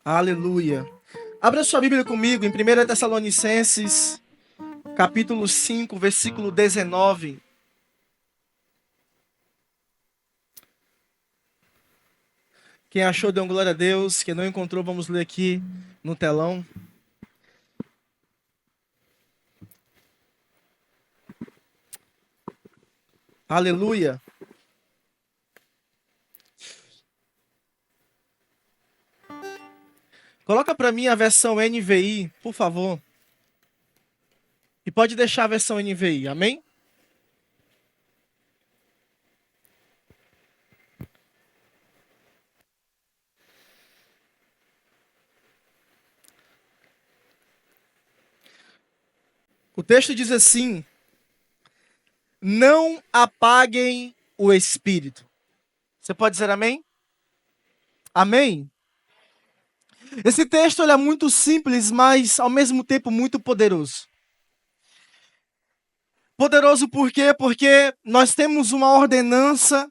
Aleluia. Abra sua Bíblia comigo em 1 Tessalonicenses, capítulo 5, versículo 19. Quem achou, dê glória a Deus. Quem não encontrou, vamos ler aqui no telão. Aleluia. Coloca para mim a versão NVI, por favor. E pode deixar a versão NVI, amém? O texto diz assim: não apaguem o espírito. Você pode dizer amém? Amém? Esse texto ele é muito simples, mas ao mesmo tempo muito poderoso. Poderoso por quê? Porque nós temos uma ordenança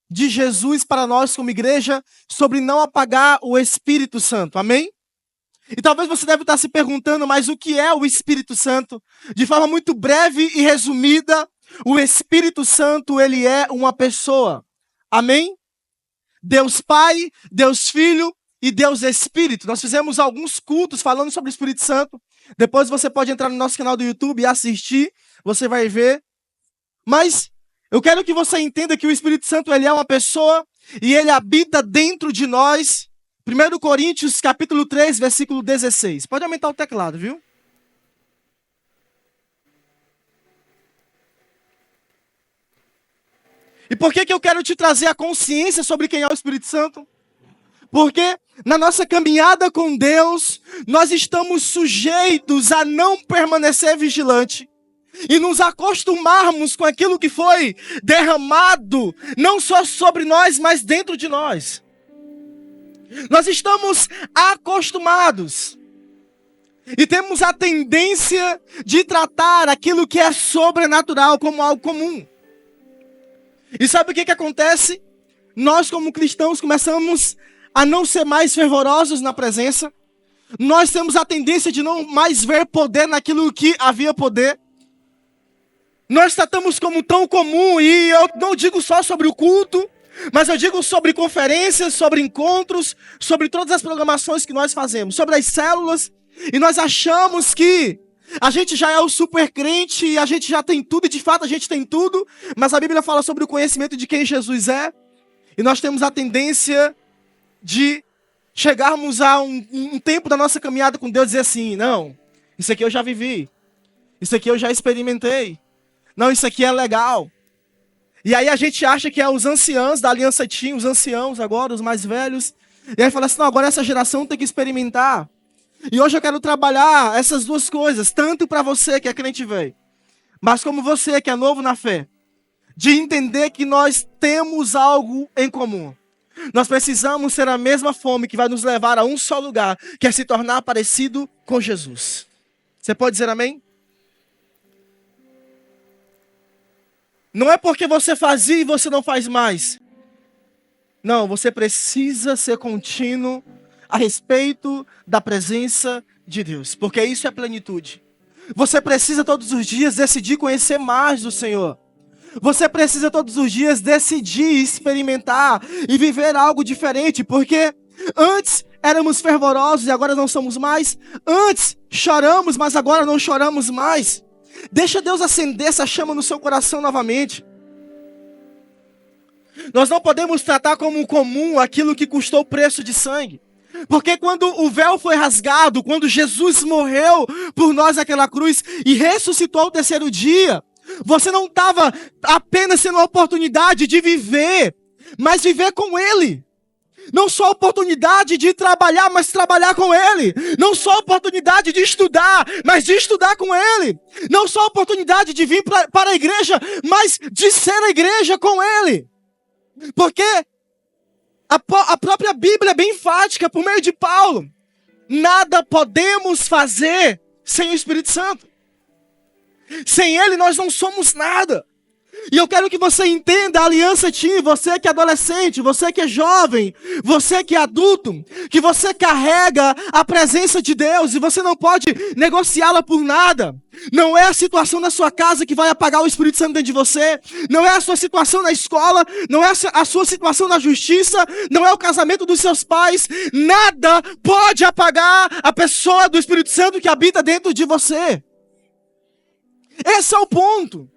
de Jesus para nós como igreja sobre não apagar o Espírito Santo. Amém? E talvez você deve estar se perguntando, mas o que é o Espírito Santo? De forma muito breve e resumida, o Espírito Santo, ele é uma pessoa. Amém? Deus Pai, Deus Filho e Deus Espírito. Nós fizemos alguns cultos falando sobre o Espírito Santo. Depois você pode entrar no nosso canal do YouTube e assistir. Você vai ver. Mas eu quero que você entenda que o Espírito Santo ele é uma pessoa e ele habita dentro de nós. 1 Coríntios capítulo 3, versículo 16. Pode aumentar o teclado, viu? E por que eu quero te trazer a consciência sobre quem é o Espírito Santo? Porque na nossa caminhada com Deus, nós estamos sujeitos a não permanecer vigilante e nos acostumarmos com aquilo que foi derramado, não só sobre nós, mas dentro de nós. Nós estamos acostumados e temos a tendência de tratar aquilo que é sobrenatural como algo comum. E sabe o que acontece? Nós como cristãos começamos a não ser mais fervorosos na presença. Nós temos a tendência de não mais ver poder naquilo que havia poder. Nós tratamos como tão comum, e eu não digo só sobre o culto, mas eu digo sobre conferências, sobre encontros, sobre todas as programações que nós fazemos, sobre as células, e nós achamos que a gente já é o super crente, e a gente já tem tudo, e de fato a gente tem tudo, mas a Bíblia fala sobre o conhecimento de quem Jesus é, e nós temos a tendência de chegarmos a um tempo da nossa caminhada com Deus e dizer assim, não, isso aqui eu já vivi, isso aqui eu já experimentei, não, isso aqui é legal. E aí a gente acha que é os anciãos da Aliança Team, os anciãos agora, os mais velhos, e aí fala assim, não, agora essa geração tem que experimentar. E hoje eu quero trabalhar essas duas coisas, tanto para você que é crente velho, mas como você que é novo na fé, de entender que nós temos algo em comum. Nós precisamos ter a mesma fome que vai nos levar a um só lugar, que é se tornar parecido com Jesus. Você pode dizer amém? Não é porque você fazia e você não faz mais. Não, você precisa ser contínuo a respeito da presença de Deus, porque isso é plenitude. Você precisa todos os dias decidir conhecer mais do Senhor. Você precisa todos os dias decidir experimentar e viver algo diferente, porque antes éramos fervorosos e agora não somos mais. Antes choramos, mas agora não choramos mais. Deixa Deus acender essa chama no seu coração novamente. Nós não podemos tratar como comum aquilo que custou preço de sangue. Porque quando o véu foi rasgado, quando Jesus morreu por nós naquela cruz e ressuscitou ao terceiro dia, você não estava apenas tendo a oportunidade de viver, mas viver com Ele. Não só a oportunidade de trabalhar, mas trabalhar com Ele. Não só a oportunidade de estudar, mas de estudar com Ele. Não só a oportunidade de vir para a igreja, mas de ser a igreja com Ele. Porque a própria Bíblia é bem enfática por meio de Paulo. Nada podemos fazer sem o Espírito Santo. Sem Ele nós não somos nada. E eu quero que você entenda a aliança Team, você que é adolescente, você que é jovem, você que é adulto, que você carrega a presença de Deus e você não pode negociá-la por nada. Não é a situação da sua casa que vai apagar o Espírito Santo dentro de você, não é a sua situação na escola, não é a sua situação na justiça, não é o casamento dos seus pais, nada pode apagar a pessoa do Espírito Santo que habita dentro de você. Esse é o ponto.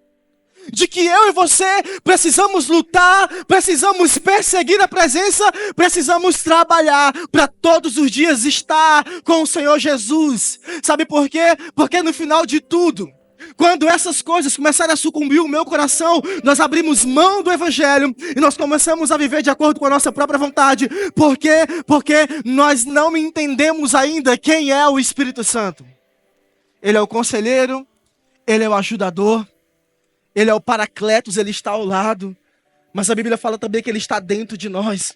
De que eu e você precisamos lutar, precisamos perseguir a presença, precisamos trabalhar para todos os dias estar com o Senhor Jesus. Sabe por quê? Porque no final de tudo, quando essas coisas começarem a sucumbir o meu coração, nós abrimos mão do Evangelho e nós começamos a viver de acordo com a nossa própria vontade. Por quê? Porque nós não entendemos ainda quem é o Espírito Santo. Ele é o conselheiro, ele é o ajudador, ele é o Paracletos, ele está ao lado. Mas a Bíblia fala também que ele está dentro de nós.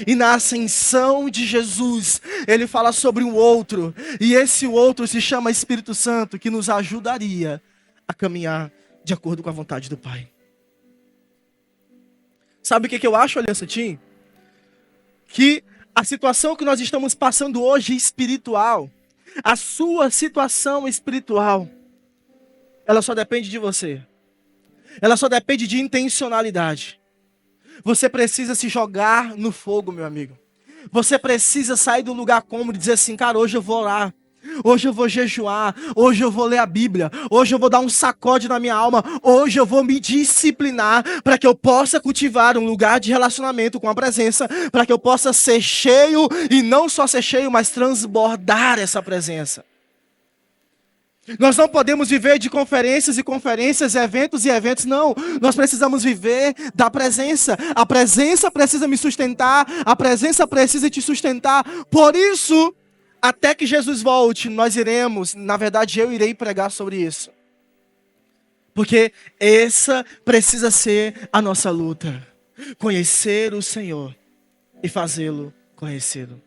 E na ascensão de Jesus, ele fala sobre um outro. E esse outro se chama Espírito Santo, que nos ajudaria a caminhar de acordo com a vontade do Pai. Sabe o que eu acho, Aliança Team? Que a situação que nós estamos passando hoje espiritual, a sua situação espiritual, ela só depende de você. Ela só depende de intencionalidade. Você precisa se jogar no fogo, meu amigo. Você precisa sair do lugar cômodo e dizer assim, cara, hoje eu vou orar. Hoje eu vou jejuar. Hoje eu vou ler a Bíblia. Hoje eu vou dar um sacode na minha alma. Hoje eu vou me disciplinar para que eu possa cultivar um lugar de relacionamento com a presença. Para que eu possa ser cheio e não só ser cheio, mas transbordar essa presença. Nós não podemos viver de conferências e conferências, eventos e eventos, não. Nós precisamos viver da presença. A presença precisa me sustentar, a presença precisa te sustentar. Por isso, até que Jesus volte, nós iremos, na verdade eu irei pregar sobre isso. Porque essa precisa ser a nossa luta. Conhecer o Senhor e fazê-lo conhecido.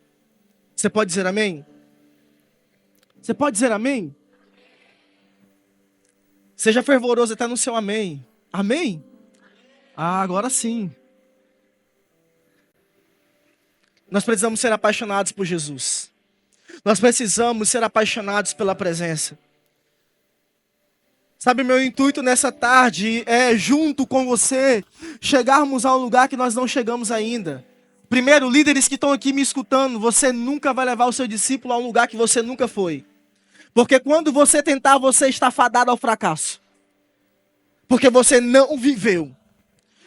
Você pode dizer amém? Você pode dizer amém? Seja fervoroso até no seu amém. Amém? Ah, agora sim. Nós precisamos ser apaixonados por Jesus. Nós precisamos ser apaixonados pela presença. Sabe, meu intuito nessa tarde é, junto com você, chegarmos a um lugar que nós não chegamos ainda. Primeiro, líderes que estão aqui me escutando, você nunca vai levar o seu discípulo a um lugar que você nunca foi. Porque quando você tentar, você está fadado ao fracasso. Porque você não viveu.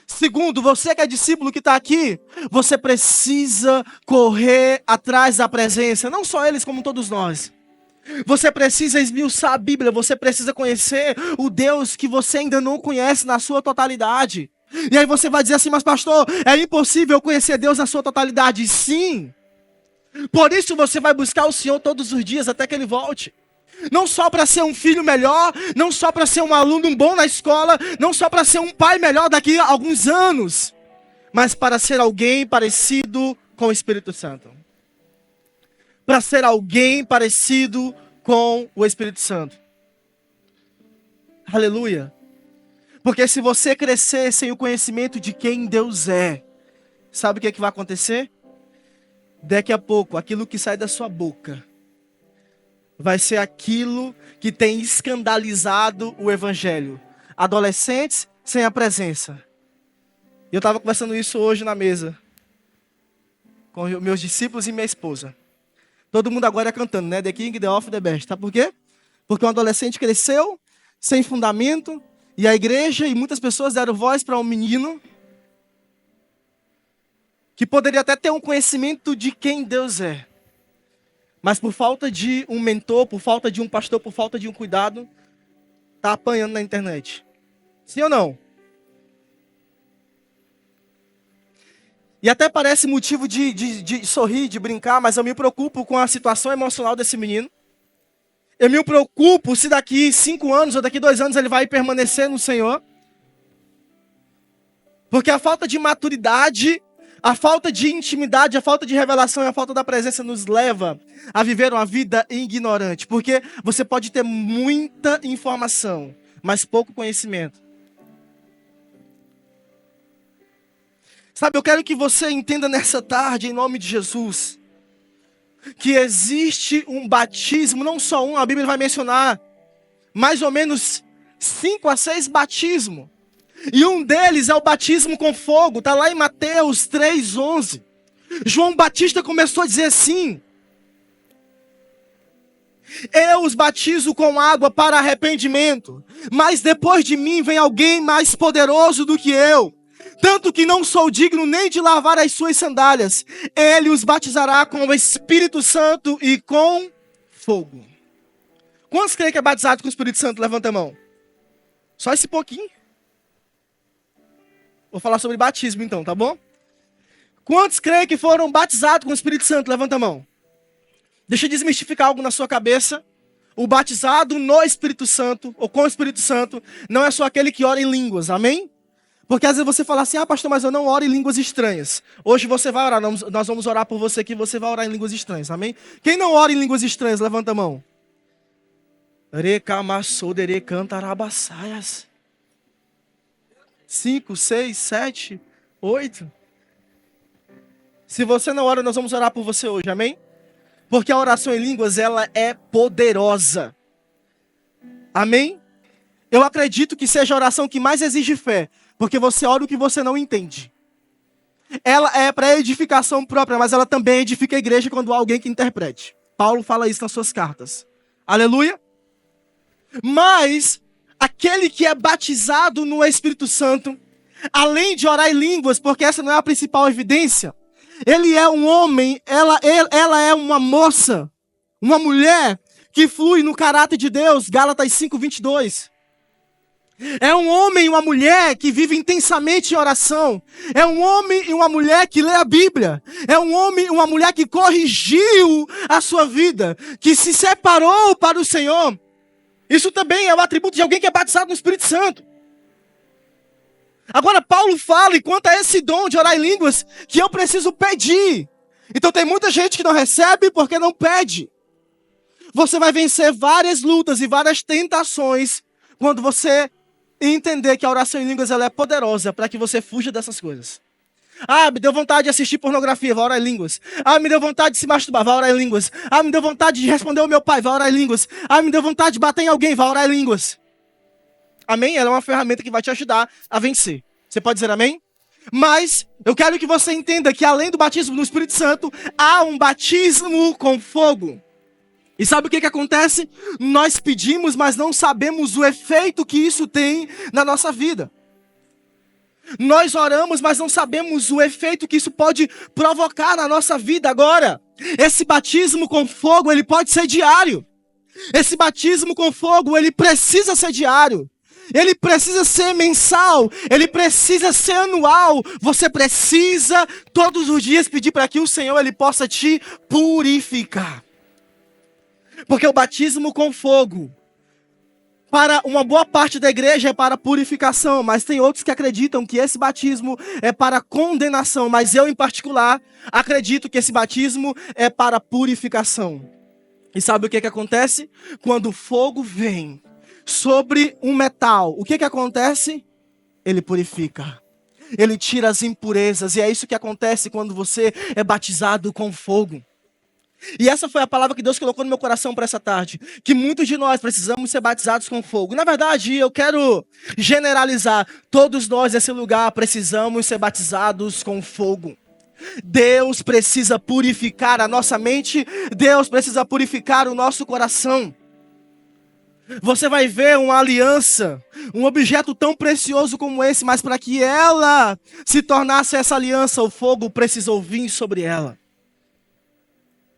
Segundo, você que é discípulo que está aqui, você precisa correr atrás da presença. Não só eles, como todos nós. Você precisa esmiuçar a Bíblia. Você precisa conhecer o Deus que você ainda não conhece na sua totalidade. E aí você vai dizer assim, mas pastor, é impossível conhecer Deus na sua totalidade. Sim. Por isso você vai buscar o Senhor todos os dias até que Ele volte. Não só para ser um filho melhor, não só para ser um aluno bom na escola, não só para ser um pai melhor daqui a alguns anos, mas para ser alguém parecido com o Espírito Santo. Para ser alguém parecido com o Espírito Santo. Aleluia. Porque se você crescer sem o conhecimento de quem Deus é, sabe o que vai acontecer? Daqui a pouco, aquilo que sai da sua boca vai ser aquilo que tem escandalizado o Evangelho. Adolescentes sem a presença. Eu estava conversando isso hoje na mesa com meus discípulos e minha esposa. Todo mundo agora é cantando, né? The King, the of the best. Sabe por quê? Porque um adolescente cresceu sem fundamento e a igreja e muitas pessoas deram voz para um menino que poderia até ter um conhecimento de quem Deus é. Mas por falta de um mentor, por falta de um pastor, por falta de um cuidado, está apanhando na internet. Sim ou não? E até parece motivo de sorrir, de brincar, mas eu me preocupo com a situação emocional desse menino. Eu me preocupo se daqui 5 anos ou daqui 2 anos ele vai permanecer no Senhor. Porque a falta de maturidade, a falta de intimidade, a falta de revelação e a falta da presença nos leva a viver uma vida ignorante. Porque você pode ter muita informação, mas pouco conhecimento. Sabe, eu quero que você entenda nessa tarde, em nome de Jesus, que existe um batismo, não só um, a Bíblia vai mencionar mais ou menos 5 a 6 batismos. E um deles é o batismo com fogo, está lá em Mateus 3:11. João Batista começou a dizer assim: eu os batizo com água para arrependimento, mas depois de mim vem alguém mais poderoso do que eu, tanto que não sou digno nem de lavar as suas sandálias. Ele os batizará com o Espírito Santo e com fogo. Quantos creem que é batizado com o Espírito Santo? Levanta a mão. Só esse pouquinho. Vou falar sobre batismo então, tá bom? Quantos creem que foram batizados com o Espírito Santo? Levanta a mão. Deixa eu desmistificar algo na sua cabeça. O batizado no Espírito Santo, ou com o Espírito Santo, não é só aquele que ora em línguas, amém? Porque às vezes você fala assim: ah, pastor, mas eu não oro em línguas estranhas. Hoje você vai orar, nós vamos orar por você aqui, você vai orar em línguas estranhas, amém? Quem não ora em línguas estranhas, levanta a mão. Recamassodere cantarabassaias. 5, 6, 7, 8. Se você não ora, nós vamos orar por você hoje, amém? Porque a oração em línguas, ela é poderosa. Amém? Eu acredito que seja a oração que mais exige fé, porque você ora o que você não entende. Ela é para edificação própria, mas ela também edifica a igreja quando há alguém que interprete. Paulo fala isso nas suas cartas. Aleluia? Mas aquele que é batizado no Espírito Santo, além de orar em línguas, porque essa não é a principal evidência, ele é um homem, ela é uma moça, uma mulher que flui no caráter de Deus, Gálatas 5:22. É um homem e uma mulher que vive intensamente em oração. É um homem e uma mulher que lê a Bíblia. É um homem e uma mulher que corrigiu a sua vida, que se separou para o Senhor. Isso também é o atributo de alguém que é batizado no Espírito Santo. Agora, Paulo fala, enquanto a esse dom de orar em línguas, que eu preciso pedir. Então tem muita gente que não recebe porque não pede. Você vai vencer várias lutas e várias tentações quando você entender que a oração em línguas ela é poderosa para que você fuja dessas coisas. Ah, me deu vontade de assistir pornografia, vai orar em línguas. Ah, me deu vontade de se masturbar, vai orar em línguas. Ah, me deu vontade de responder ao meu pai, vai orar em línguas. Ah, me deu vontade de bater em alguém, vai orar em línguas. Amém? Ela é uma ferramenta que vai te ajudar a vencer. Você pode dizer amém? Mas eu quero que você entenda que além do batismo no Espírito Santo, há um batismo com fogo. E sabe o que acontece? Nós pedimos, mas não sabemos o efeito que isso tem na nossa vida. Nós oramos, mas não sabemos o efeito que isso pode provocar na nossa vida agora. Esse batismo com fogo, ele pode ser diário. Esse batismo com fogo, ele precisa ser diário. Ele precisa ser mensal, ele precisa ser anual. Você precisa todos os dias pedir para que o Senhor ele possa te purificar. Porque o batismo com fogo, para uma boa parte da igreja é para purificação, mas tem outros que acreditam que esse batismo é para condenação, mas eu em particular acredito que esse batismo é para purificação. E sabe o que acontece? Quando o fogo vem sobre um metal, o que acontece? Ele purifica. Ele tira as impurezas. E é isso que acontece quando você é batizado com fogo. E essa foi a palavra que Deus colocou no meu coração para essa tarde. Que muitos de nós precisamos ser batizados com fogo. Na verdade, eu quero generalizar. Todos nós nesse lugar precisamos ser batizados com fogo. Deus precisa purificar a nossa mente. Deus precisa purificar o nosso coração. Você vai ver uma aliança, um objeto tão precioso como esse, mas para que ela se tornasse essa aliança, o fogo precisou vir sobre ela.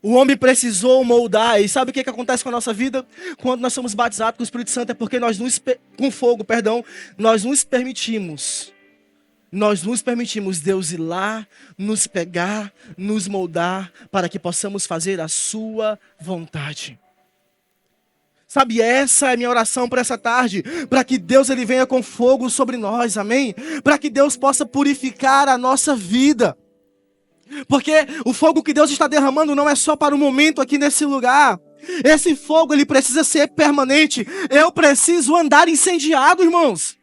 O homem precisou moldar. E sabe o que acontece com a nossa vida? Quando nós somos batizados com o Espírito Santo, é porque nós com fogo, nós nos permitimos Deus ir lá, nos pegar, nos moldar, para que possamos fazer a sua vontade. Sabe, essa é a minha oração para essa tarde, para que Deus ele venha com fogo sobre nós, amém? Para que Deus possa purificar a nossa vida. Porque o fogo que Deus está derramando não é só para o momento aqui nesse lugar. Esse fogo ele precisa ser permanente. Eu preciso andar incendiado, irmãos.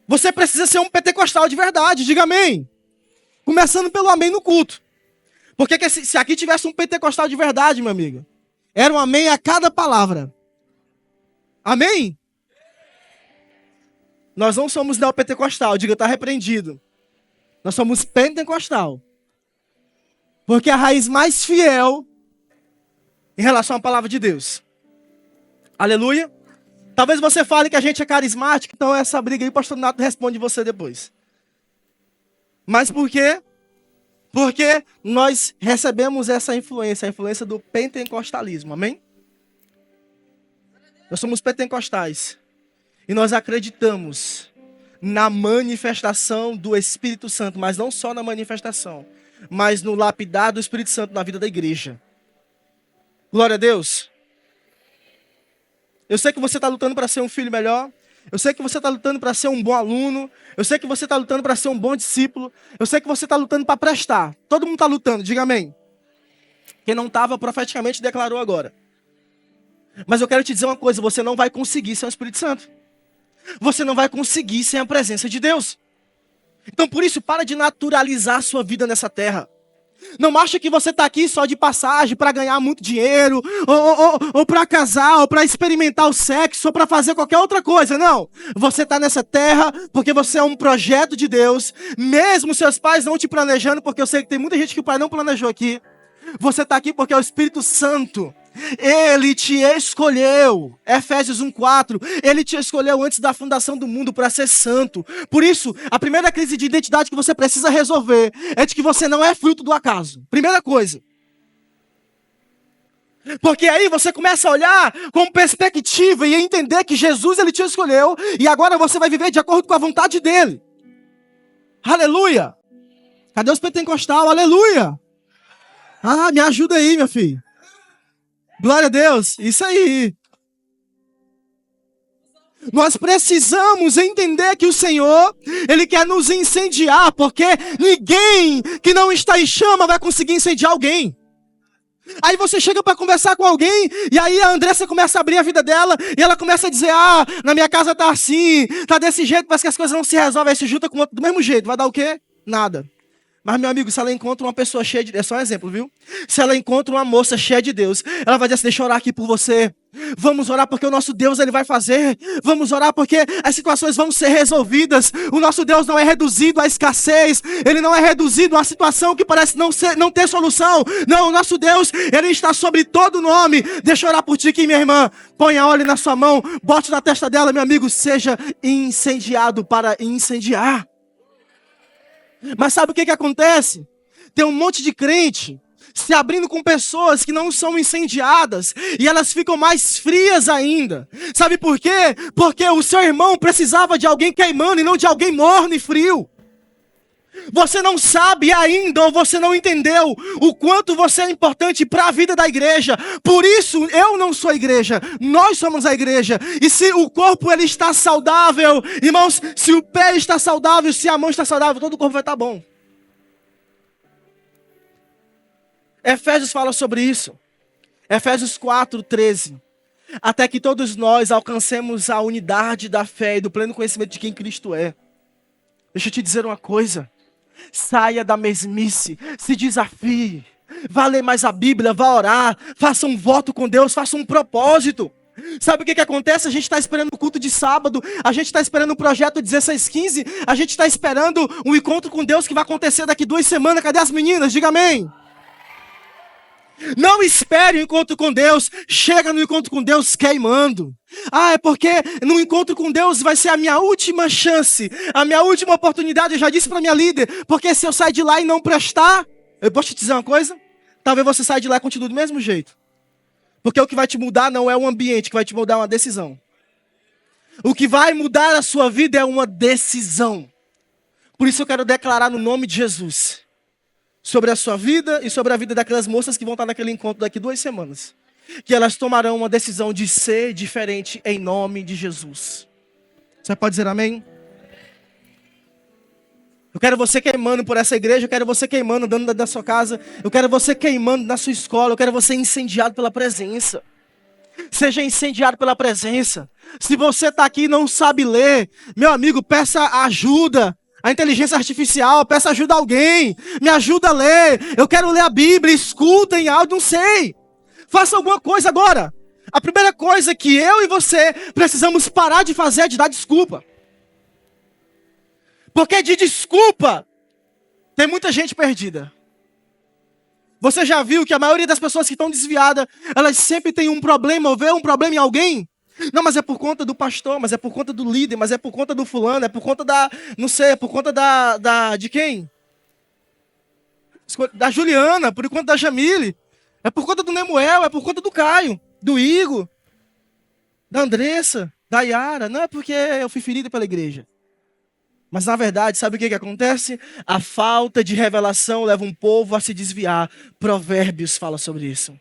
Você precisa ser um pentecostal de verdade, diga amém. Começando pelo amém no culto. Porque se aqui tivesse um pentecostal de verdade, meu amigo, era um amém a cada palavra. Amém? Nós não somos neopentecostal, diga, está repreendido. Nós somos pentecostal. Porque é a raiz mais fiel em relação à palavra de Deus. Aleluia. Talvez você fale que a gente é carismático, então essa briga aí o pastor Nato responde você depois. Mas por quê? Porque nós recebemos essa influência, a influência do pentecostalismo, amém? Nós somos pentecostais e nós acreditamos na manifestação do Espírito Santo, mas não só na manifestação, mas no lapidar do Espírito Santo na vida da igreja. Glória a Deus. Eu sei que você está lutando para ser um filho melhor. Eu sei que você está lutando para ser um bom aluno. Eu sei que você está lutando para ser um bom discípulo. Eu sei que você está lutando para prestar. Todo mundo está lutando, diga amém. Quem não estava, profeticamente declarou agora. Mas eu quero te dizer uma coisa, você não vai conseguir sem o Espírito Santo. Você não vai conseguir sem a presença de Deus. Então por isso, para de naturalizar a sua vida nessa terra. Não acha que você está aqui só de passagem para ganhar muito dinheiro, ou para casar, ou para experimentar o sexo, ou para fazer qualquer outra coisa. Não. Você está nessa terra porque você é um projeto de Deus, mesmo seus pais não te planejando, porque eu sei que tem muita gente que o pai não planejou aqui. Você está aqui porque é o Espírito Santo. Ele te escolheu. Efésios 1:4. Ele te escolheu antes da fundação do mundo para ser santo. Por isso, a primeira crise de identidade que você precisa resolver é de que você não é fruto do acaso. Primeira coisa. Porque aí você começa a olhar com perspectiva e a entender que Jesus ele te escolheu e agora você vai viver de acordo com a vontade dele. Aleluia. Cadê os pentecostais? Aleluia. Ah, me ajuda aí, meu filho. Glória a Deus, isso aí. Nós precisamos entender que o Senhor, Ele quer nos incendiar, porque ninguém que não está em chama vai conseguir incendiar alguém. Aí você chega para conversar com alguém, e aí a Andressa começa a abrir a vida dela, e ela começa a dizer, na minha casa tá assim, tá desse jeito, parece que as coisas não se resolvem, aí se junta com o outro do mesmo jeito, vai dar o quê? Nada. Mas, meu amigo, se ela encontra uma pessoa cheia de Deus, é só um exemplo, viu? Se ela encontra uma moça cheia de Deus, ela vai dizer assim, deixa eu orar aqui por você. Vamos orar porque o nosso Deus, ele vai fazer. Vamos orar porque as situações vão ser resolvidas. O nosso Deus não é reduzido à escassez. Ele não é reduzido a uma situação que parece não ter solução. Não, o nosso Deus, ele está sobre todo nome. Deixa eu orar por ti aqui, minha irmã. Ponha óleo na sua mão, bote na testa dela, meu amigo. Seja incendiado para incendiar. Mas sabe o que acontece? Tem um monte de crente se abrindo com pessoas que não são incendiadas e elas ficam mais frias ainda. Sabe por quê? Porque o seu irmão precisava de alguém queimando e não de alguém morno e frio. Você não sabe ainda, ou você não entendeu o quanto você é importante para a vida da igreja. Por isso, eu não sou a igreja, nós somos a igreja. E se o corpo ele está saudável, irmãos, se o pé está saudável, se a mão está saudável, todo o corpo vai estar bom. Efésios fala sobre isso. Efésios 4:13. Até que todos nós alcancemos a unidade da fé e do pleno conhecimento de quem Cristo é. Deixa eu te dizer uma coisa. Saia da mesmice, se desafie, vá ler mais a Bíblia, vá orar, faça um voto com Deus, faça um propósito. Sabe o que acontece? A gente está esperando o culto de sábado, a gente está esperando o projeto 1615, a gente está esperando um encontro com Deus que vai acontecer daqui 2 semanas. Cadê as meninas? Diga amém. Não espere o encontro com Deus, chega no encontro com Deus queimando. É porque no encontro com Deus vai ser a minha última chance, a minha última oportunidade. Eu já disse para minha líder, porque se eu sair de lá e não prestar, eu posso te dizer uma coisa? Talvez você saia de lá e continue do mesmo jeito. Porque o que vai te mudar não é o ambiente, o que vai te mudar é uma decisão. O que vai mudar a sua vida é uma decisão. Por isso eu quero declarar no nome de Jesus sobre a sua vida e sobre a vida daquelas moças que vão estar naquele encontro daqui 2 semanas. Que elas tomarão uma decisão de ser diferente em nome de Jesus. Você pode dizer amém? Eu quero você queimando por essa igreja, eu quero você queimando dentro da sua casa, eu quero você queimando na sua escola, eu quero você incendiado pela presença. Seja incendiado pela presença. Se você está aqui e não sabe ler, meu amigo, peça ajuda. A inteligência artificial, peça ajuda a alguém. Me ajuda a ler. Eu quero ler a Bíblia, escuta em áudio, não sei. Faça alguma coisa agora. A primeira coisa que eu e você precisamos parar de fazer é de dar desculpa. Porque de desculpa, tem muita gente perdida. Você já viu que a maioria das pessoas que estão desviadas, elas sempre têm um problema, ou vê um problema em alguém? Não, mas é por conta do pastor, mas é por conta do líder, mas é por conta do fulano, é por conta da, não sei, é por conta de quem? Da Juliana, por conta da Jamile, é por conta do Nemuel, é por conta do Caio, do Igor, da Andressa, da Yara. Não é porque eu fui ferido pela igreja. Mas na verdade, sabe o que acontece? A falta de revelação leva um povo a se desviar. Provérbios fala sobre isso.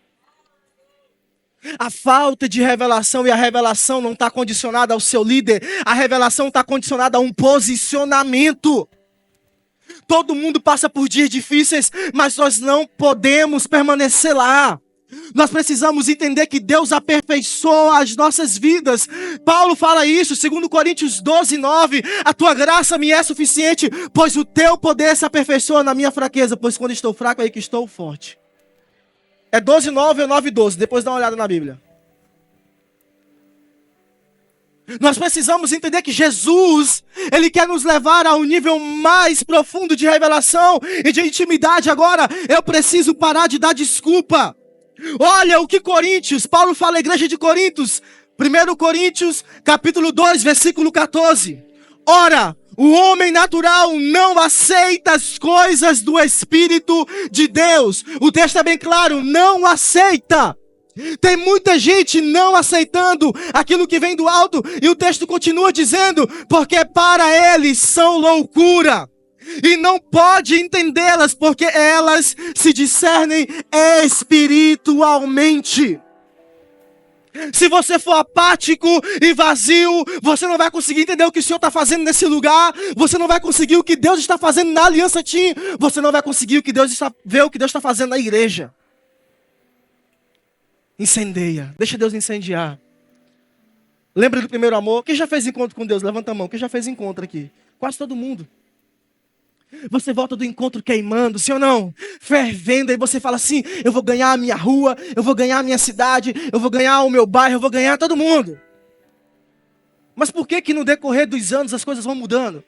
A falta de revelação, e a revelação não está condicionada ao seu líder. A revelação está condicionada a um posicionamento. Todo mundo passa por dias difíceis, mas nós não podemos permanecer lá. Nós precisamos entender que Deus aperfeiçoa as nossas vidas. Paulo fala isso, 2 Coríntios 12:9. A tua graça me é suficiente, pois o teu poder se aperfeiçoa na minha fraqueza, pois quando estou fraco é aí que estou forte. É 12:9 ou 9:12, depois dá uma olhada na Bíblia. Nós precisamos entender que Jesus, Ele quer nos levar a um nível mais profundo de revelação e de intimidade. Agora, eu preciso parar de dar desculpa. Olha o que Paulo fala à igreja de Coríntios, 1 Coríntios, capítulo 2, versículo 14. Ora, o homem natural não aceita as coisas do Espírito de Deus. O texto é bem claro, não aceita. Tem muita gente não aceitando aquilo que vem do alto. E o texto continua dizendo, porque para eles são loucura. E não pode entendê-las, porque elas se discernem espiritualmente. Se você for apático e vazio, você não vai conseguir entender o que o Senhor está fazendo nesse lugar. Você não vai conseguir o que Deus está fazendo na Aliança Team. Você não vai conseguir ver o que Deus está fazendo na igreja. Incendeia. Deixa Deus incendiar. Lembra do primeiro amor? Quem já fez encontro com Deus? Levanta a mão. Quem já fez encontro aqui? Quase todo mundo. Você volta do encontro queimando, sim ou não? Fervendo, aí você fala assim, eu vou ganhar a minha rua, eu vou ganhar a minha cidade, eu vou ganhar o meu bairro, eu vou ganhar todo mundo. Mas por que no decorrer dos anos as coisas vão mudando?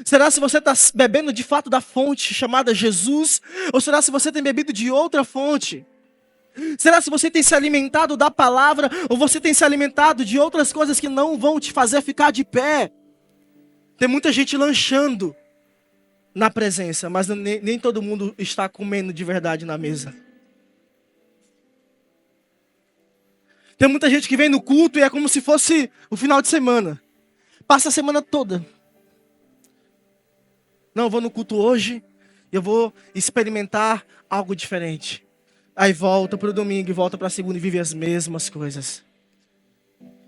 Será se você está bebendo de fato da fonte chamada Jesus? Ou será se você tem bebido de outra fonte? Será se você tem se alimentado da palavra? Ou você tem se alimentado de outras coisas que não vão te fazer ficar de pé? Tem muita gente lanchando na presença, mas nem todo mundo está comendo de verdade na mesa. Tem muita gente que vem no culto e é como se fosse o final de semana. Passa a semana toda. Não, eu vou no culto hoje e eu vou experimentar algo diferente. Aí volta para o domingo e volta para a segunda e vive as mesmas coisas.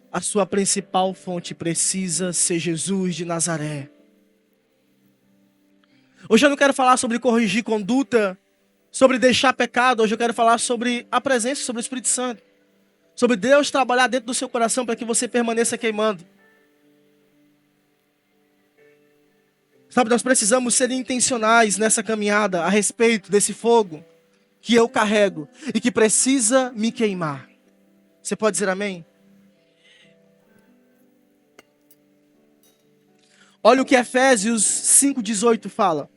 A sua principal fonte precisa ser Jesus de Nazaré. Hoje eu não quero falar sobre corrigir conduta, sobre deixar pecado. Hoje eu quero falar sobre a presença, sobre o Espírito Santo. Sobre Deus trabalhar dentro do seu coração para que você permaneça queimando. Sabe, nós precisamos ser intencionais nessa caminhada a respeito desse fogo que eu carrego e que precisa me queimar. Você pode dizer amém? Olha o que Efésios 5:18 fala.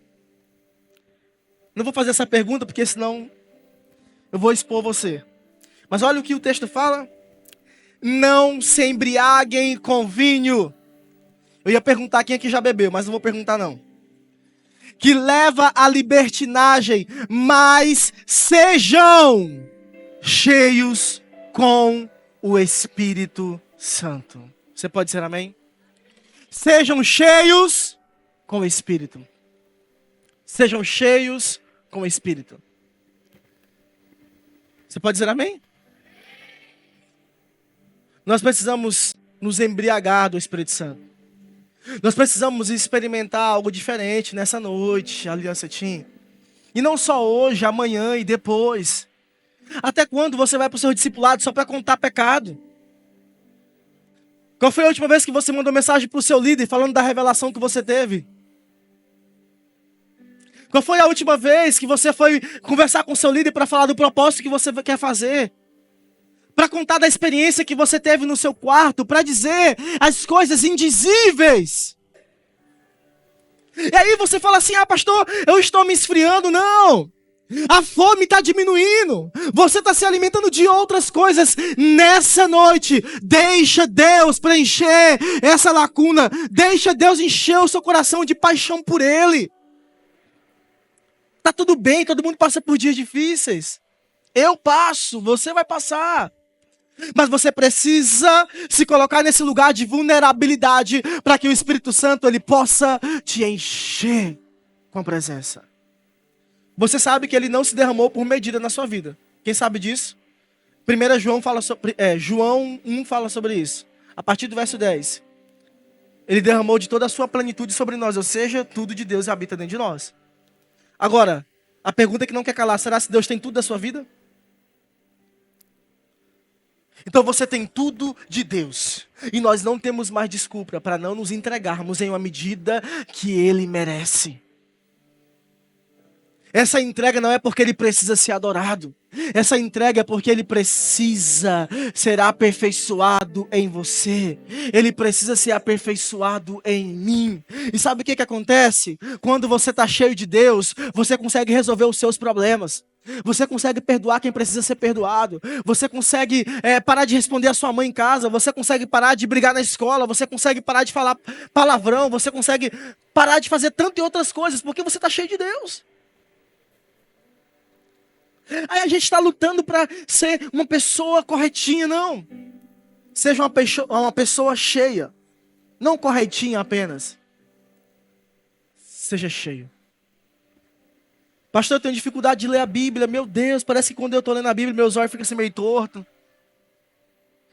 Não vou fazer essa pergunta porque senão eu vou expor você. Mas olha o que o texto fala. Não se embriaguem com vinho. Eu ia perguntar quem aqui já bebeu, mas não vou perguntar não. Que leva à libertinagem, mas sejam cheios com o Espírito Santo. Você pode dizer amém? Sejam cheios com o Espírito. Sejam cheios com o Espírito. Você pode dizer amém? Nós precisamos nos embriagar do Espírito Santo. Nós precisamos experimentar algo diferente nessa noite, Aliança Team. E não só hoje, amanhã e depois. Até quando você vai para o seu discipulado só para contar pecado? Qual foi a última vez que você mandou mensagem para o seu líder falando da revelação que você teve? Qual foi a última vez que você foi conversar com o seu líder para falar do propósito que você quer fazer? Para contar da experiência que você teve no seu quarto, para dizer as coisas indizíveis. E aí você fala assim, pastor, eu estou me esfriando. Não, a fome está diminuindo. Você está se alimentando de outras coisas. Nessa noite, deixa Deus preencher essa lacuna. Deixa Deus encher o seu coração de paixão por Ele. Tá tudo bem, todo mundo passa por dias difíceis. Eu passo, você vai passar. Mas você precisa se colocar nesse lugar de vulnerabilidade para que o Espírito Santo ele possa te encher com a presença. Você sabe que ele não se derramou por medida na sua vida. Quem sabe disso? 1 João fala sobre, João 1 fala sobre isso. A partir do verso 10. Ele derramou de toda a sua plenitude sobre nós, ou seja, tudo de Deus habita dentro de nós. Agora, a pergunta que não quer calar, será se Deus tem tudo da sua vida? Então você tem tudo de Deus. E nós não temos mais desculpa para não nos entregarmos em uma medida que Ele merece. Essa entrega não é porque Ele precisa ser adorado. Essa entrega é porque Ele precisa ser aperfeiçoado em você. Ele precisa ser aperfeiçoado em mim. E sabe o que acontece? Quando você está cheio de Deus, você consegue resolver os seus problemas. Você consegue perdoar quem precisa ser perdoado. Você consegue parar de responder a sua mãe em casa. Você consegue parar de brigar na escola. Você consegue parar de falar palavrão. Você consegue parar de fazer tantas e outras coisas porque você está cheio de Deus. Aí a gente está lutando para ser uma pessoa corretinha, não. Seja uma pessoa cheia. Não corretinha apenas. Seja cheio. Pastor, eu tenho dificuldade de ler a Bíblia. Meu Deus, parece que quando eu estou lendo a Bíblia, meus olhos ficam assim meio tortos.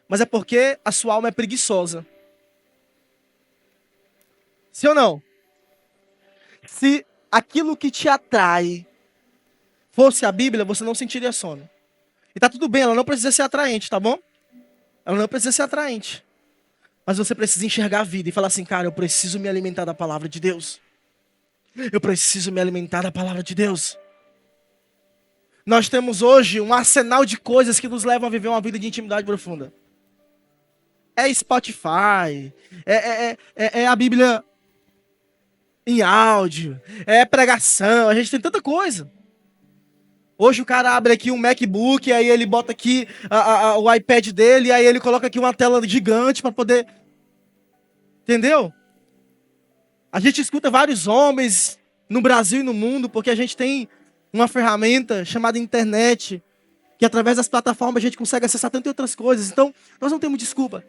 Mas é porque a sua alma é preguiçosa. Sim ou não? Se aquilo que te atrai fosse a Bíblia, você não sentiria sono. E tá tudo bem, ela não precisa ser atraente, tá bom? Ela não precisa ser atraente. Mas você precisa enxergar a vida e falar assim, cara, eu preciso me alimentar da palavra de Deus. Eu preciso me alimentar da palavra de Deus. Nós temos hoje um arsenal de coisas que nos levam a viver uma vida de intimidade profunda. É Spotify, é a Bíblia em áudio, é pregação, a gente tem tanta coisa. Hoje o cara abre aqui um MacBook, aí ele bota aqui o iPad dele, aí ele coloca aqui uma tela gigante para poder... Entendeu? A gente escuta vários homens no Brasil e no mundo, porque a gente tem uma ferramenta chamada internet, que através das plataformas a gente consegue acessar tantas outras coisas. Então, nós não temos desculpa.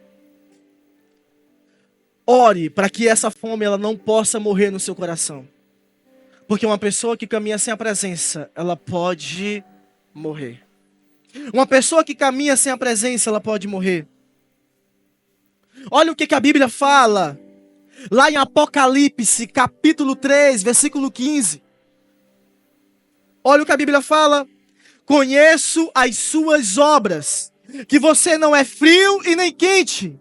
Ore para que essa fome ela não possa morrer no seu coração. Porque uma pessoa que caminha sem a presença, ela pode morrer. Uma pessoa que caminha sem a presença, ela pode morrer. Olha o que a Bíblia fala. Lá em Apocalipse, capítulo 3, versículo 15. Olha o que a Bíblia fala. Conheço as suas obras, que você não é frio e nem quente.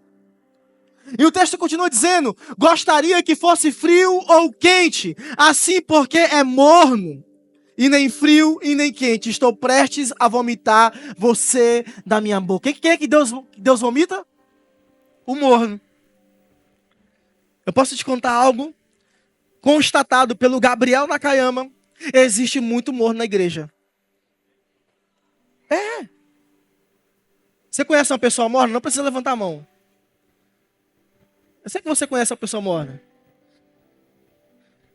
E o texto continua dizendo, gostaria que fosse frio ou quente, assim porque é morno, e nem frio e nem quente. Estou prestes a vomitar você da minha boca. Quem é que Deus vomita? O morno. Eu posso te contar algo constatado pelo Gabriel Nakayama. Existe muito morno na igreja. Você conhece uma pessoa morna? Não precisa levantar a mão. Eu sei que você conhece uma pessoa morna.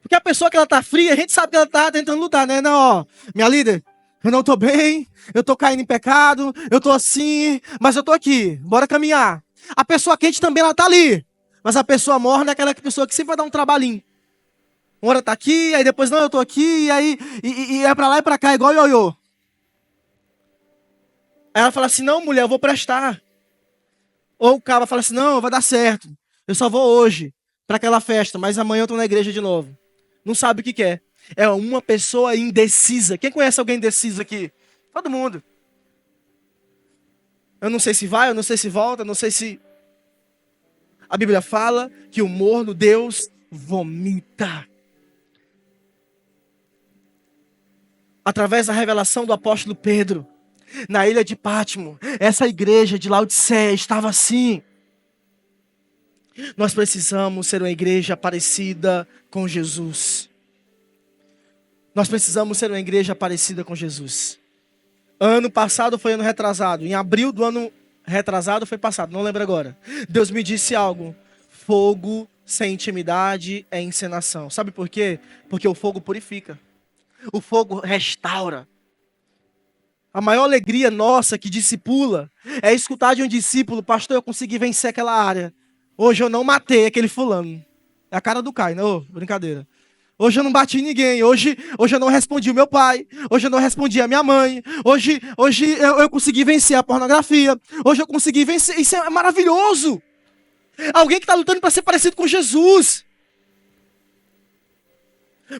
Porque a pessoa que ela tá fria, a gente sabe que ela tá tentando lutar, né? Não, ó, minha líder, eu não tô bem, eu tô caindo em pecado, eu tô assim, mas eu tô aqui, bora caminhar. A pessoa quente também, ela tá ali. Mas a pessoa morna é aquela pessoa que sempre vai dar um trabalhinho. Uma hora tá aqui, aí depois não, eu tô aqui, e aí e é pra lá e pra cá, igual ioiô. Aí ela fala assim, não, mulher, eu vou prestar. Ou o cara fala assim, não, vai dar certo. Eu só vou hoje para aquela festa, mas amanhã eu tô na igreja de novo. Não sabe o que quer. É uma pessoa indecisa. Quem conhece alguém indeciso aqui? Todo mundo. Eu não sei se vai, eu não sei se volta, eu não sei se... A Bíblia fala que o morno Deus vomita. Através da revelação do apóstolo Pedro, na ilha de Pátimo, essa igreja de Laodiceia estava assim. Nós precisamos ser uma igreja parecida com Jesus. Nós precisamos ser uma igreja parecida com Jesus. Ano passado foi ano retrasado. Em abril do ano retrasado foi passado, não lembro agora. Deus me disse algo. Fogo sem intimidade é encenação. Sabe por quê? Porque o fogo purifica. O fogo restaura. A maior alegria nossa que discipula é escutar de um discípulo: pastor, eu consegui vencer aquela área. Hoje eu não matei aquele fulano. É a cara do Caio, né? Ô, brincadeira. Hoje eu não bati ninguém. Hoje eu não respondi o meu pai. Hoje eu não respondi a minha mãe. Hoje eu consegui vencer a pornografia. Hoje eu consegui vencer. Isso é maravilhoso. Alguém que está lutando para ser parecido com Jesus.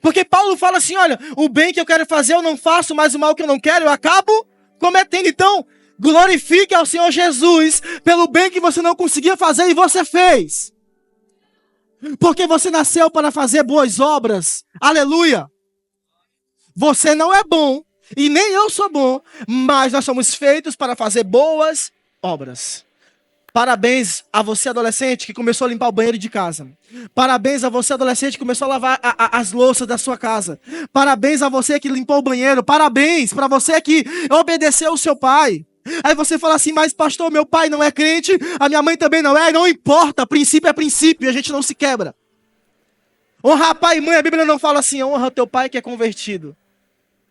Porque Paulo fala assim, olha, o bem que eu quero fazer eu não faço, mas o mal que eu não quero eu acabo cometendo. Então, glorifique ao Senhor Jesus pelo bem que você não conseguia fazer e você fez. Porque você nasceu para fazer boas obras. Aleluia. Você não é bom e nem eu sou bom, mas nós somos feitos para fazer boas obras. Parabéns a você, adolescente, que começou a limpar o banheiro de casa. Parabéns a você, adolescente, que começou a lavar as louças da sua casa. Parabéns a você que limpou o banheiro. Parabéns para você que obedeceu o seu pai. Aí você fala assim, mas pastor, meu pai não é crente, a minha mãe também não é. Não importa, princípio é princípio, a gente não se quebra. Honrar pai e mãe, a Bíblia não fala assim, honra teu pai que é convertido.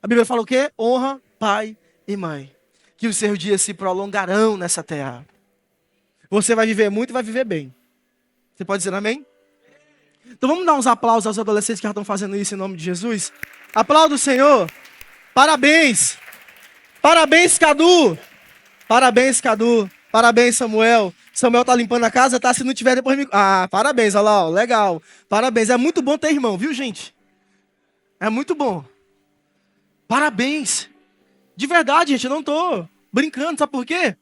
A Bíblia fala o quê? Honra pai e mãe. Que os seus dias se prolongarão nessa terra. Você vai viver muito e vai viver bem. Você pode dizer amém? Então vamos dar uns aplausos aos adolescentes que já estão fazendo isso em nome de Jesus. Aplauda o Senhor. Parabéns. Parabéns, Cadu. Parabéns, Cadu. Parabéns, Samuel. Samuel tá limpando a casa, tá? Se não tiver, depois me... Ah, parabéns, olha lá, ó. Legal. Parabéns. É muito bom ter irmão, viu, gente? É muito bom. Parabéns. De verdade, gente, eu não tô brincando, sabe por quê?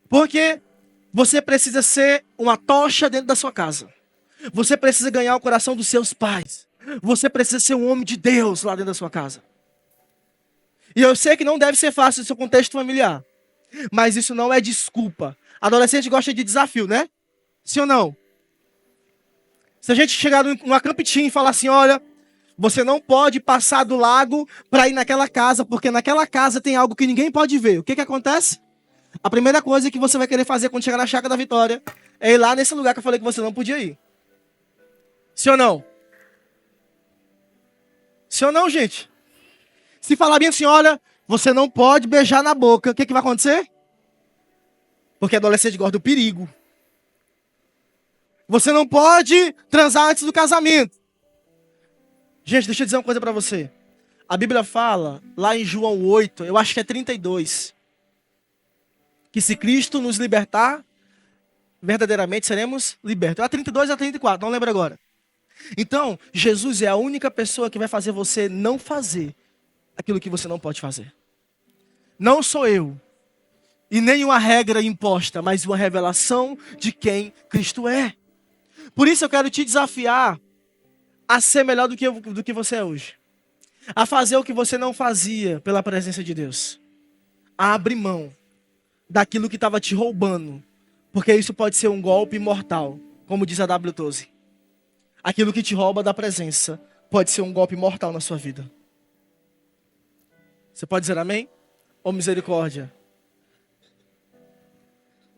Porque você precisa ser uma tocha dentro da sua casa. Você precisa ganhar o coração dos seus pais. Você precisa ser um homem de Deus lá dentro da sua casa. E eu sei que não deve ser fácil no seu contexto familiar. Mas isso não é desculpa. Adolescente gosta de desafio, né? Sim ou não? Se a gente chegar numa campitinha e falar assim, olha, você não pode passar do lago para ir naquela casa, porque naquela casa tem algo que ninguém pode ver. O que acontece? A primeira coisa que você vai querer fazer quando chegar na Chácara da Vitória é ir lá nesse lugar que eu falei que você não podia ir. Sim ou não? Sim ou não, gente? Se falar bem assim, olha, você não pode beijar na boca, o que vai acontecer? Porque adolescente gosta do perigo. Você não pode transar antes do casamento. Gente, deixa eu dizer uma coisa pra você. A Bíblia fala, lá em João 8, eu acho que é 32, que se Cristo nos libertar, verdadeiramente seremos libertos. É a 32 e a 34, não lembro agora. Então, Jesus é a única pessoa que vai fazer você não fazer aquilo que você não pode fazer. Não sou eu. E nem uma regra imposta, mas uma revelação de quem Cristo é. Por isso eu quero te desafiar a ser melhor do que você é hoje. A fazer o que você não fazia pela presença de Deus. A abrir mão daquilo que estava te roubando. Porque isso pode ser um golpe mortal, como diz a W12. Aquilo que te rouba da presença pode ser um golpe mortal na sua vida. Você pode dizer amém? Ou misericórdia?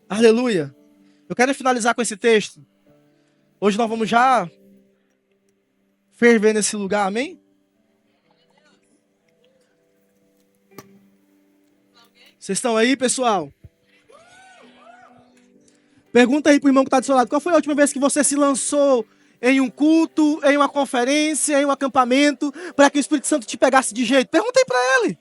Aleluia. Eu quero finalizar com esse texto. Hoje nós vamos já ferver nesse lugar, amém? Vocês estão aí, pessoal? Pergunta aí pro irmão que está do seu lado. Qual foi a última vez que você se lançou em um culto, em uma conferência, em um acampamento, para que o Espírito Santo te pegasse de jeito? Pergunta aí para ele.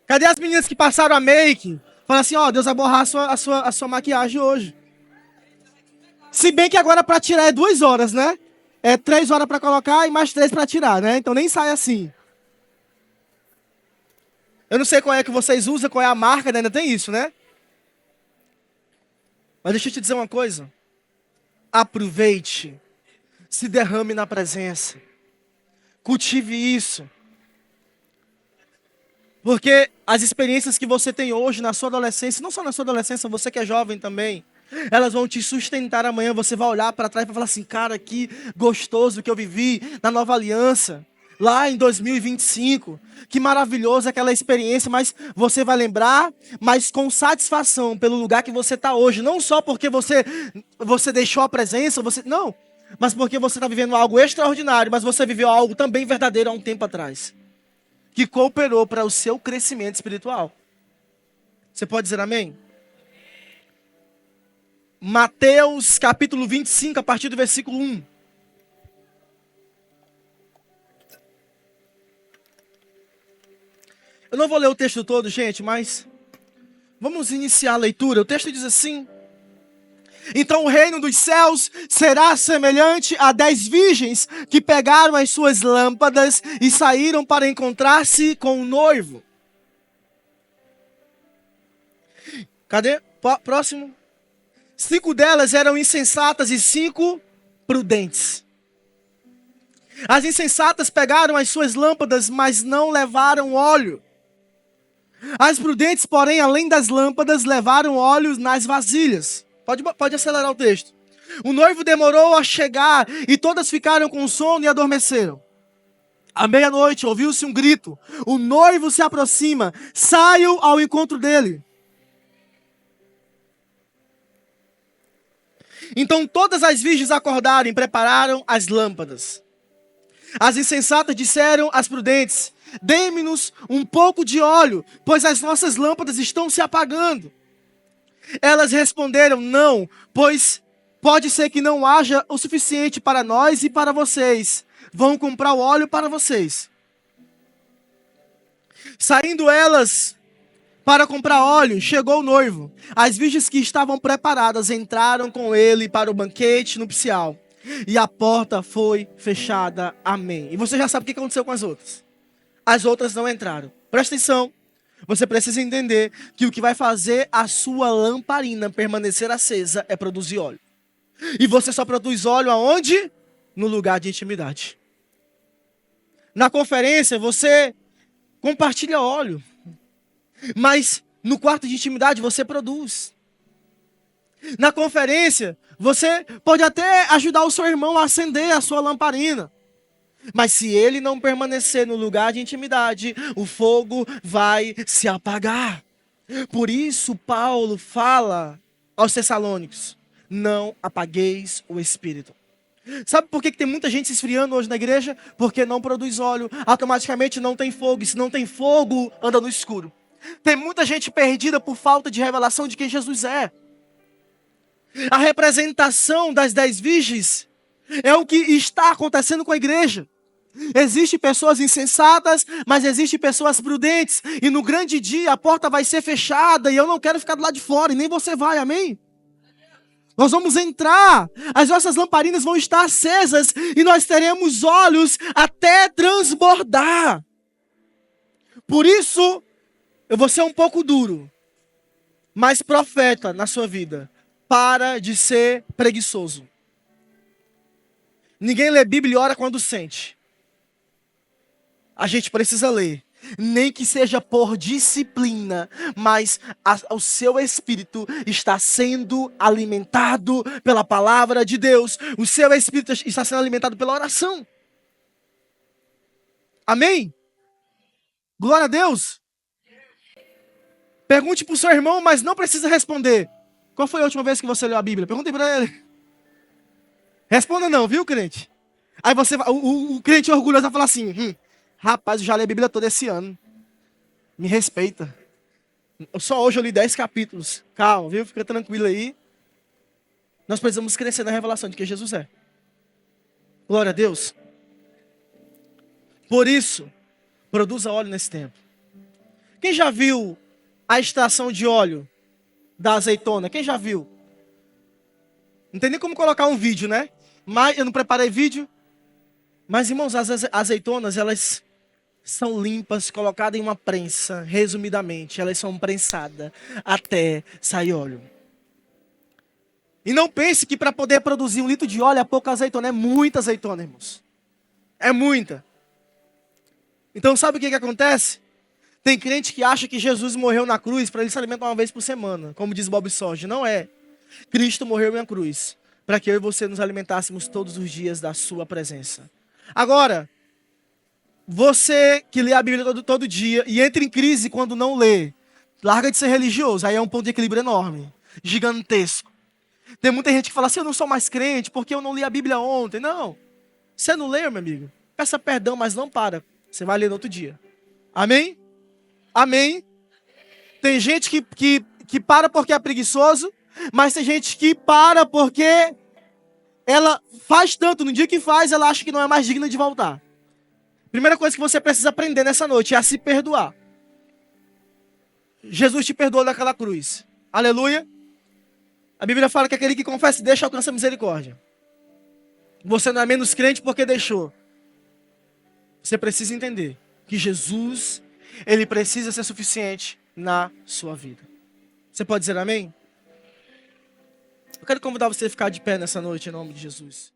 Cadê as meninas que passaram a make? Fala assim, ó, Deus vai borrar a sua maquiagem hoje. Se bem que agora para tirar é 2 horas, né? É 3 horas para colocar e mais 3 para tirar, né? Então nem sai assim. Eu não sei qual é que vocês usam, qual é a marca, né? Ainda tem isso, né? Mas deixa eu te dizer uma coisa. Aproveite. Se derrame na presença. Cultive isso. Porque as experiências que você tem hoje na sua adolescência, não só na sua adolescência, você que é jovem também, elas vão te sustentar amanhã. Você vai olhar para trás e falar assim, cara, que gostoso que eu vivi na Nova Aliança, lá em 2025. Que maravilhoso aquela experiência, mas você vai lembrar, mas com satisfação pelo lugar que você está hoje. Não só porque você deixou a presença, não, mas porque você está vivendo algo extraordinário, mas você viveu algo também verdadeiro há um tempo atrás, que cooperou para o seu crescimento espiritual. Você pode dizer amém? Mateus capítulo 25, a partir do versículo 1. Eu não vou ler o texto todo, gente, mas vamos iniciar a leitura. O texto diz assim: então o reino dos céus será semelhante a 10 virgens que pegaram as suas lâmpadas e saíram para encontrar-se com o noivo. Cadê? Próximo. 5 delas eram insensatas e 5 prudentes. As insensatas pegaram as suas lâmpadas, mas não levaram óleo. As prudentes, porém, além das lâmpadas, levaram óleo nas vasilhas. Pode acelerar o texto. O noivo demorou a chegar e todas ficaram com sono e adormeceram. À meia-noite ouviu-se um grito. O noivo se aproxima. Saiam ao encontro dele. Então todas as virgens acordaram e prepararam as lâmpadas. As insensatas disseram às prudentes: dê-me-nos um pouco de óleo, pois as nossas lâmpadas estão se apagando. Elas responderam: não, pois pode ser que não haja o suficiente para nós e para vocês. Vão comprar o óleo para vocês. Saindo elas para comprar óleo, chegou o noivo. As virgens que estavam preparadas entraram com ele para o banquete nupcial. E a porta foi fechada. Amém. E você já sabe o que aconteceu com as outras. As outras não entraram. Presta atenção. Você precisa entender que o que vai fazer a sua lamparina permanecer acesa é produzir óleo. E você só produz óleo aonde? No lugar de intimidade. Na conferência você compartilha óleo. Mas no quarto de intimidade você produz. Na conferência, você pode até ajudar o seu irmão a acender a sua lamparina. Mas se ele não permanecer no lugar de intimidade, o fogo vai se apagar. Por isso Paulo fala aos Tessalônicos: não apagueis o espírito. Sabe por que tem muita gente se esfriando hoje na igreja? Porque não produz óleo, automaticamente não tem fogo. E se não tem fogo, anda no escuro. Tem muita gente perdida por falta de revelação de quem Jesus é. A representação das 10 virgens é o que está acontecendo com a igreja. Existem pessoas insensatas, mas existem pessoas prudentes. E no grande dia a porta vai ser fechada e eu não quero ficar do lado de fora, e nem você vai, amém? Nós vamos entrar, as nossas lamparinas vão estar acesas e nós teremos olhos até transbordar. Por isso, eu vou ser um pouco duro, mas profeta na sua vida. Para de ser preguiçoso. Ninguém lê Bíblia e ora quando sente. A gente precisa ler. Nem que seja por disciplina, mas o seu espírito está sendo alimentado pela palavra de Deus. O seu espírito está sendo alimentado pela oração. Amém? Glória a Deus. Pergunte para o seu irmão, mas não precisa responder. Qual foi a última vez que você leu a Bíblia? Perguntei para ele. Responda não, viu, crente? Aí você, o crente orgulhoso vai falar assim: rapaz, eu já li a Bíblia toda esse ano. Me respeita. Só hoje eu li 10 capítulos. Calma, viu? Fica tranquilo aí. Nós precisamos crescer na revelação de quem Jesus é. Glória a Deus. Por isso, produza óleo nesse tempo. Quem já viu a extração de óleo da azeitona? Quem já viu? Não tem nem como colocar um vídeo, né? Mas eu não preparei vídeo. Mas, irmãos, as azeitonas, elas são limpas, colocadas em uma prensa. Resumidamente, elas são prensadas até sair óleo. E não pense que para poder produzir 1 litro de óleo é pouca azeitona. É muita azeitona, irmãos. É muita. Então sabe o que acontece? Tem crente que acha que Jesus morreu na cruz para ele se alimentar uma vez por semana. Como diz Bob Sorge. Não é. Cristo morreu na cruz para que eu e você nos alimentássemos todos os dias da sua presença. Agora, você que lê a Bíblia todo dia e entra em crise quando não lê, larga de ser religioso. Aí é um ponto de equilíbrio enorme. Gigantesco. Tem muita gente que fala assim, eu não sou mais crente porque eu não li a Bíblia ontem. Não. Você não leu, meu amigo? Peça perdão, mas não para. Você vai ler no outro dia. Amém? Amém? Tem gente que para porque é preguiçoso, mas tem gente que para porque ela faz tanto. No dia que faz, ela acha que não é mais digna de voltar. Primeira coisa que você precisa aprender nessa noite é a se perdoar. Jesus te perdoou naquela cruz. Aleluia. A Bíblia fala que aquele que confessa e deixa alcança misericórdia. Você não é menos crente porque deixou. Você precisa entender que Jesus, ele precisa ser suficiente na sua vida. Você pode dizer amém? Eu quero convidar você a ficar de pé nessa noite em nome de Jesus.